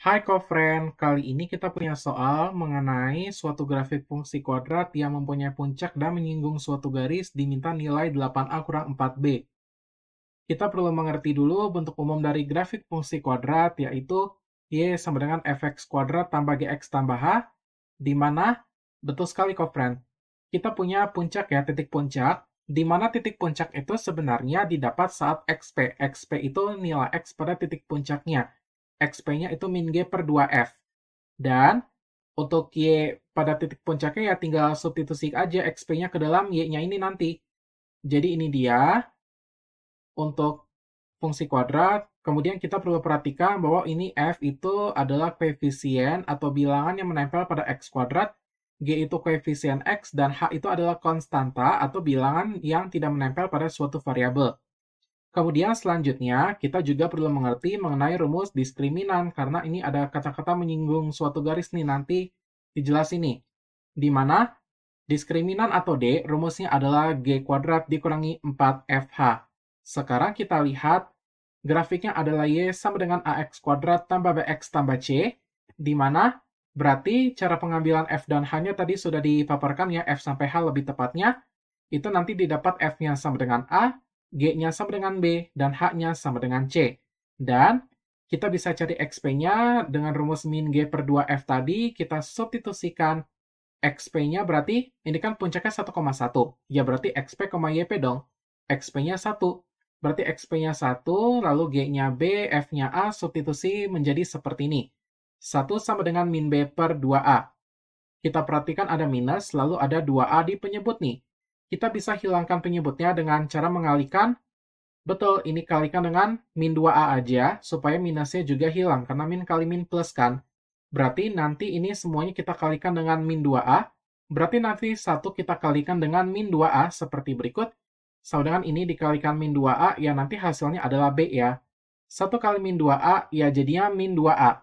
Hai Kofren, kali ini kita punya soal mengenai suatu grafik fungsi kuadrat yang mempunyai puncak dan menyinggung suatu garis diminta nilai 8a kurang 4b. Kita perlu mengerti dulu bentuk umum dari grafik fungsi kuadrat, yaitu y sama dengan fx kuadrat tambah gx tambah h, di mana, betul sekali Kofren, kita punya puncak ya, titik puncak, di mana titik puncak itu sebenarnya didapat saat xp. Xp itu nilai x pada titik puncaknya. XP-nya itu min G per 2F. Dan untuk Y pada titik puncaknya ya tinggal substitusi aja XP-nya ke dalam Y-nya ini nanti. Jadi ini dia untuk fungsi kuadrat. Kemudian kita perlu perhatikan bahwa ini F itu adalah koefisien atau bilangan yang menempel pada X kuadrat. G itu koefisien X dan H itu adalah konstanta atau bilangan yang tidak menempel pada suatu variabel. Kemudian selanjutnya, kita juga perlu mengerti mengenai rumus diskriminan, karena ini ada kata-kata menyinggung suatu garis nih, nanti dijelasin nih. Di mana diskriminan atau D, rumusnya adalah G kuadrat dikurangi 4FH. Sekarang kita lihat, grafiknya adalah Y sama dengan AX kuadrat tambah BX tambah C, di mana berarti cara pengambilan F dan H-nya tadi sudah dipaparkan ya, F sampai H lebih tepatnya, itu nanti didapat F-nya sama dengan A, G-nya sama dengan B, dan H-nya sama dengan C. Dan kita bisa cari XP-nya dengan rumus min G per 2F tadi, kita substitusikan XP-nya berarti, ini kan puncaknya 1,1. Ya berarti XP, YP dong. XP-nya 1. Berarti XP-nya 1, lalu G-nya B, F-nya A, substitusi menjadi seperti ini. 1 sama dengan min B per 2A. Kita perhatikan ada minus, lalu ada 2A di penyebut nih. Kita bisa hilangkan penyebutnya dengan cara mengalihkan. Betul, ini kalikan dengan min 2A aja, supaya minusnya juga hilang, karena min kali min plus kan. Berarti nanti ini semuanya kita kalikan dengan min 2A, berarti nanti 1 kita kalikan dengan min 2A seperti berikut. Sama dengan ini dikalikan min 2A, ya nanti hasilnya adalah B ya. 1 kali min 2A, ya jadinya min 2A.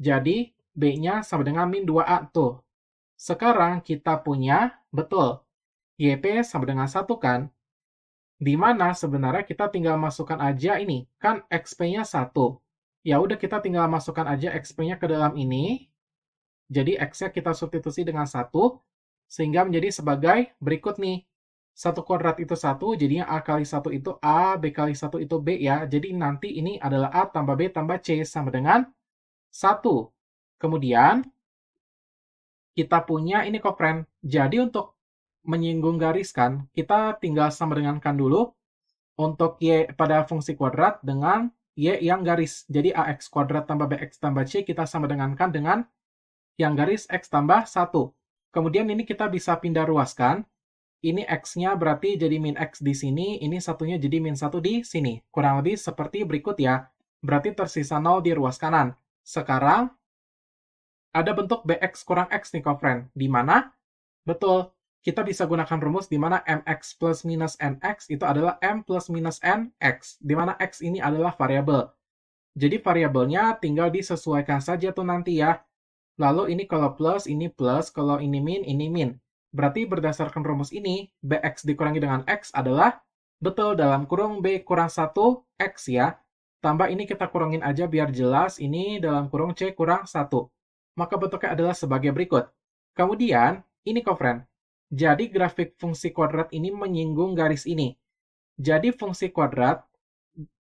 Jadi, B-nya sama dengan min 2A tuh. Sekarang kita punya, betul, YP sama dengan 1 kan? Di mana sebenarnya kita tinggal masukkan aja ini, kan XP-nya 1. Ya udah kita tinggal masukkan aja XP-nya ke dalam ini. Jadi X-nya kita substitusi dengan 1, sehingga menjadi sebagai berikut nih. 1 kuadrat itu 1, jadinya A kali 1 itu A, B kali 1 itu B ya. Jadi nanti ini adalah A tambah B tambah C sama dengan 1. Kemudian, kita punya ini kok, friend. Jadi untuk menyinggung garis kan, kita tinggal sama dengankan dulu untuk Y pada fungsi kuadrat dengan Y yang garis. Jadi AX kuadrat tambah BX tambah C kita sama dengankan dengan yang garis X tambah 1. Kemudian ini kita bisa pindah ruaskan. Ini X-nya berarti jadi min X di sini, ini satunya jadi min 1 di sini. Kurang lebih seperti berikut ya. Berarti tersisa 0 di ruas kanan. Sekarang, ada bentuk BX kurang X nih, friend. Di mana? Betul, kita bisa gunakan rumus di mana mx plus minus nx itu adalah m plus minus nx, di mana x ini adalah variabel. Jadi variabelnya tinggal disesuaikan saja tuh nanti ya. Lalu ini kalau plus, kalau ini min. Berarti berdasarkan rumus ini, bx dikurangi dengan x adalah, betul, dalam kurung b kurang 1 x ya. Tambah ini kita kurangin aja biar jelas, ini dalam kurung c kurang 1. Maka bentuknya adalah sebagai berikut. Kemudian, ini friend. Jadi grafik fungsi kuadrat ini menyinggung garis ini. Jadi fungsi kuadrat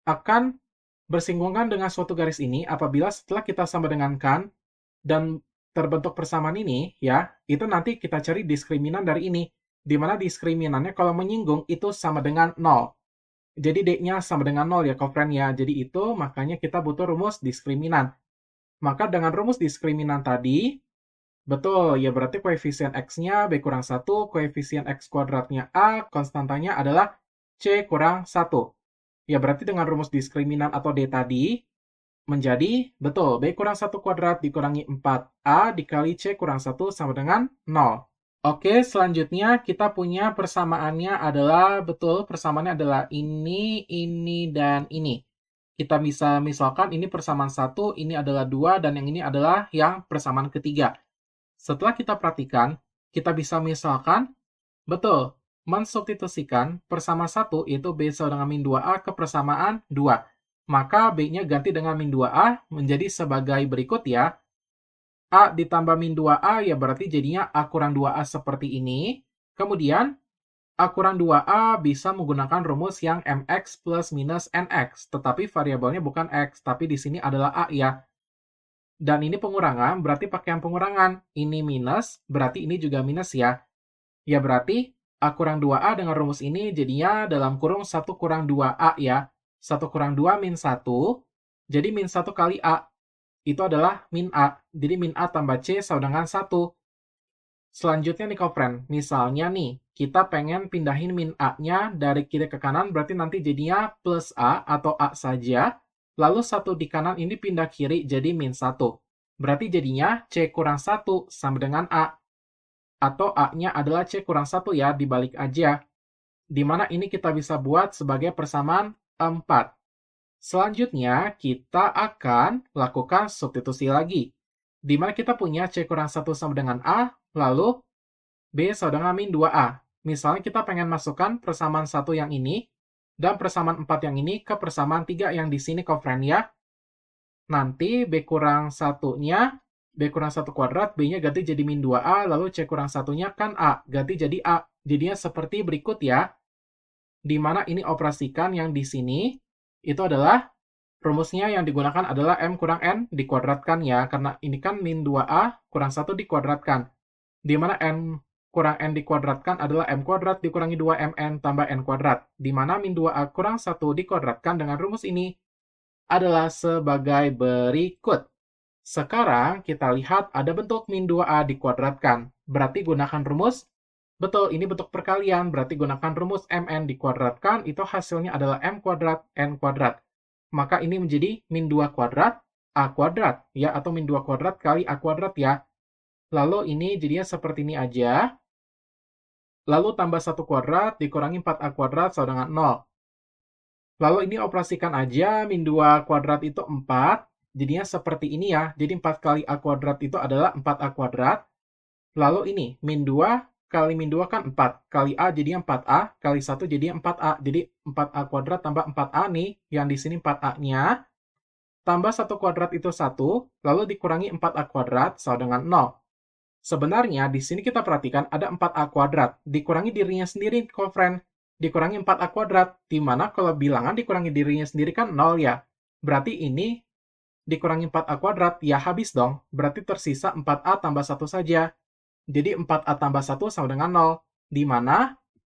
akan bersinggungan dengan suatu garis ini apabila setelah kita sama dengankan dan terbentuk persamaan ini, ya, itu nanti kita cari diskriminan dari ini. Di mana diskriminannya kalau menyinggung itu sama dengan 0. Jadi D-nya sama dengan 0 ya, friend ya. Jadi itu makanya kita butuh rumus diskriminan. Maka dengan rumus diskriminan tadi, betul, ya berarti koefisien X-nya B kurang 1, koefisien X kuadratnya A, konstantanya adalah C kurang 1. Ya berarti dengan rumus diskriminan atau D tadi, menjadi, betul, B kurang 1 kuadrat dikurangi 4A dikali C kurang 1 sama dengan 0. Oke, selanjutnya kita punya persamaannya adalah, betul, persamaannya adalah ini, dan ini. Kita bisa misalkan ini persamaan 1, ini adalah 2, dan yang ini adalah yang persamaan ketiga. Setelah kita perhatikan, kita bisa misalkan, betul, mensubstitusikan persamaan 1 yaitu B sama dengan min 2A ke persamaan 2. maka B-nya ganti dengan min 2A menjadi sebagai berikut ya. A ditambah min 2A ya berarti jadinya A kurang 2A seperti ini. Kemudian A kurang 2A bisa menggunakan rumus yang MX plus minus NX, tetapi variabelnya bukan X, tapi di sini adalah A ya. Dan ini pengurangan, berarti pakai yang pengurangan. Ini minus, berarti ini juga minus ya. Ya berarti A kurang 2A dengan rumus ini jadinya dalam kurung 1 kurang 2A ya. 1 kurang 2 min 1, jadi min 1 kali A. Itu adalah min A. Jadi min A tambah C sama dengan 1. Selanjutnya nih, friend, misalnya nih, kita pengen pindahin min A-nya dari kiri ke kanan, berarti nanti jadinya plus A atau A saja, lalu 1 di kanan ini pindah kiri jadi min 1. Berarti jadinya C kurang 1 sama dengan A. Atau A-nya adalah C kurang 1 ya, dibalik aja. Di mana ini kita bisa buat sebagai persamaan 4. Selanjutnya, kita akan lakukan substitusi lagi. Di mana kita punya C kurang 1 sama dengan A, lalu B sama dengan min 2A. Misalnya kita pengen masukkan persamaan 1 yang ini, dan persamaan 4 yang ini ke persamaan 3 yang di sini, friend ya. Nanti B kurang 1-nya, B kurang 1 kuadrat, B-nya ganti jadi min 2A, lalu C kurang 1-nya kan A, ganti jadi A. Jadinya seperti berikut ya. Di mana ini operasikan yang di sini, itu adalah rumusnya yang digunakan adalah M kurang N dikuadratkan ya, karena ini kan min 2A kurang 1 dikuadratkan. Di mana N kurang N dikuadratkan adalah M kuadrat dikurangi 2MN tambah N kuadrat. Di mana min 2A kurang 1 dikuadratkan dengan rumus ini adalah sebagai berikut. Sekarang kita lihat ada bentuk min 2A dikuadratkan. Berarti gunakan rumus. Betul, ini bentuk perkalian, berarti gunakan rumus MN dikuadratkan, itu hasilnya adalah M kuadrat, N kuadrat. Maka ini menjadi min 2 kuadrat, A kuadrat, ya, atau min 2 kuadrat kali A kuadrat, ya. Lalu ini jadinya seperti ini aja. Lalu tambah 1 kuadrat dikurangi 4A kuadrat sama dengan 0. Lalu ini operasikan aja, min 2 kuadrat itu 4, jadinya seperti ini ya. Jadi 4 kali A kuadrat itu adalah 4A kuadrat. Lalu ini, min 2 kali min 2 kan 4. Kali A jadinya 4A, kali 1 jadinya 4A. Jadi 4A kuadrat tambah 4A nih, yang di sini 4A-nya. Tambah 1 kuadrat itu 1, lalu dikurangi 4A kuadrat sama dengan 0. Sebenarnya di sini kita perhatikan ada 4A kuadrat. Dikurangi dirinya sendiri, friend. Dikurangi 4A kuadrat. Di mana kalau bilangan dikurangi dirinya sendiri kan 0 ya. Berarti ini dikurangi 4A kuadrat, ya habis dong. Berarti tersisa 4A tambah 1 saja. Jadi 4A tambah 1 sama dengan 0. Di mana?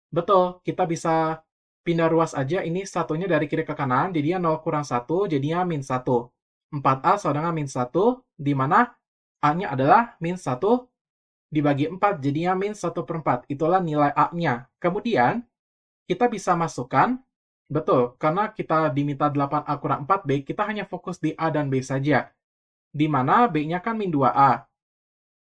Betul, kita bisa pindah ruas aja ini satunya dari kiri ke kanan, jadinya 0 kurang 1, jadinya min 1. 4A sama dengan min 1, di mana A-nya adalah min 1 dibagi 4, jadinya min 1/4. Itulah nilai A-nya. Kemudian, kita bisa masukkan, betul, karena kita diminta 8A kurang 4B, kita hanya fokus di A dan B saja. Di mana B-nya kan min 2A.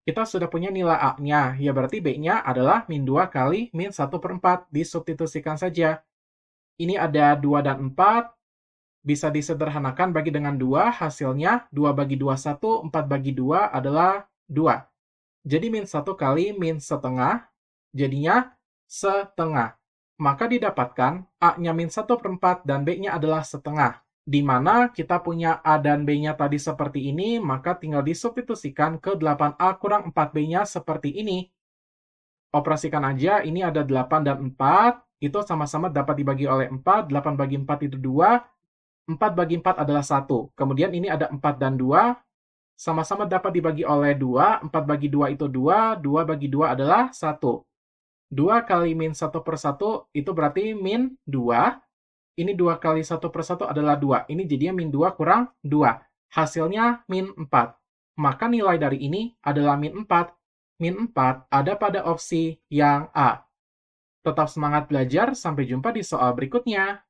Kita sudah punya nilai A-nya, ya berarti B-nya adalah min 2 kali min 1/4, disubstitusikan saja. Ini ada 2 dan 4, bisa disederhanakan bagi dengan 2, hasilnya 2 bagi 2, 1, 4 bagi 2 adalah 2. Jadi min 1 kali min setengah, jadinya setengah. Maka didapatkan A-nya min 1/4 dan B-nya adalah setengah. Di mana kita punya A dan B-nya tadi seperti ini, maka tinggal disubstitusikan ke 8A kurang 4B-nya seperti ini. Operasikan aja, ini ada 8 dan 4, itu sama-sama dapat dibagi oleh 4, 8 bagi 4 itu 2, 4 bagi 4 /1. Kemudian ini ada 4 dan 2, sama-sama dapat dibagi oleh 2, 4 bagi 2 itu 2, 2 bagi 2 adalah 1. 2 kali min 1/1 itu berarti min 2. Ini 2 kali 1/1 adalah 2. Ini jadinya min 2 kurang 2. Hasilnya min 4. Maka nilai dari ini adalah min 4. Min 4 ada pada opsi yang A. Tetap semangat belajar, sampai jumpa di soal berikutnya.